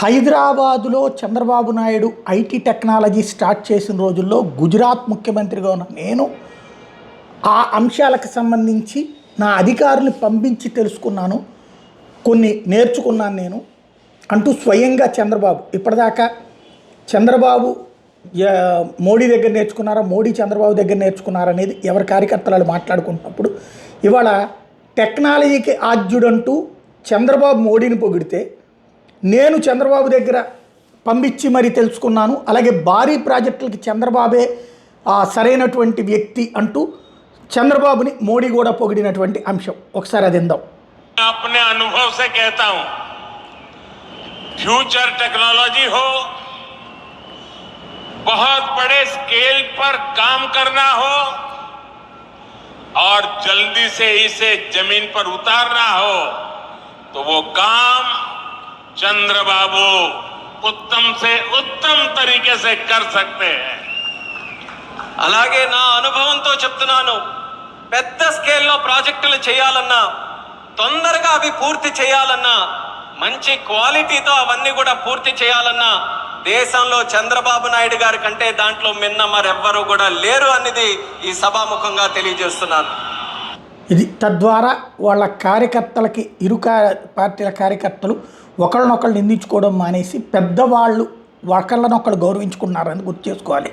హైదరాబాదులో Chandrababu Naidu IT technology start చేసిన రోజుల్లో గుజరాత్ ముఖ్యమంత్రిగా ఉన్న నేను ఆ అంశాలకు సంబంధించి నా అధికారులు పంపించి తెలుసుకున్నాను, కొన్ని నేర్చుకున్నాను నేను అంటూ స్వయంగా చంద్రబాబు ఇప్పటిదాకా చంద్రబాబు మోడీ దగ్గర నేర్చుకున్నారా, మోడీ చంద్రబాబు దగ్గర నేర్చుకున్నారనేది ఎవరి కార్యకర్తలు మాట్లాడుకుంటున్నప్పుడు ఇవాళ టెక్నాలజీకి ఆద్యుడంటూ చంద్రబాబు మోడీని పొగిడితే నేను చంద్రబాబు దగ్గర పంపించి మరి తెలుసుకున్నాను, అలాగే భారీ ప్రాజెక్టులకి చంద్రబాబే సరైనటువంటి వ్యక్తి అంటూ చంద్రబాబుని మోడీ కూడా పొగిడినటువంటి అంశం ఒకసారి అది విందాం. अपने अनुभव से कहता हूं, फ्यूचर टेक्नोलॉजी हो, बहुत बड़े स्केल पर काम करना हो और जल्दी से इसे जमीन पर उतारना हो तो वो काम चंद्रबाबू उत्तम से उत्तम तरीके से कर सकते हैं. అలాగే నా అనుభవంతో చెప్తున్నాను, పెద్ద స్కేల్లో ప్రాజెక్టులు చేయాలన్నా, తొందరగా అవి పూర్తి చేయాలన్నా, మంచి క్వాలిటీతో అవన్నీ కూడా పూర్తి చేయాలన్నా దేశంలో చంద్రబాబు నాయుడు గారి కంటే దాంట్లో మిన్న మరెవ్వరూ కూడా లేరు అనేది ఈ సభాముఖంగా తెలియజేస్తున్నాను. ఇది తద్వారా వాళ్ళ కార్యకర్తలకి ఇరు పార్టీల కార్యకర్తలు ఒకళ్ళనొకళ్ళు నిందించుకోవడం మానేసి పెద్దవాళ్ళు ఒకళ్ళనొకళ్ళు గౌరవించుకున్నారని గుర్తు చేసుకోవాలి.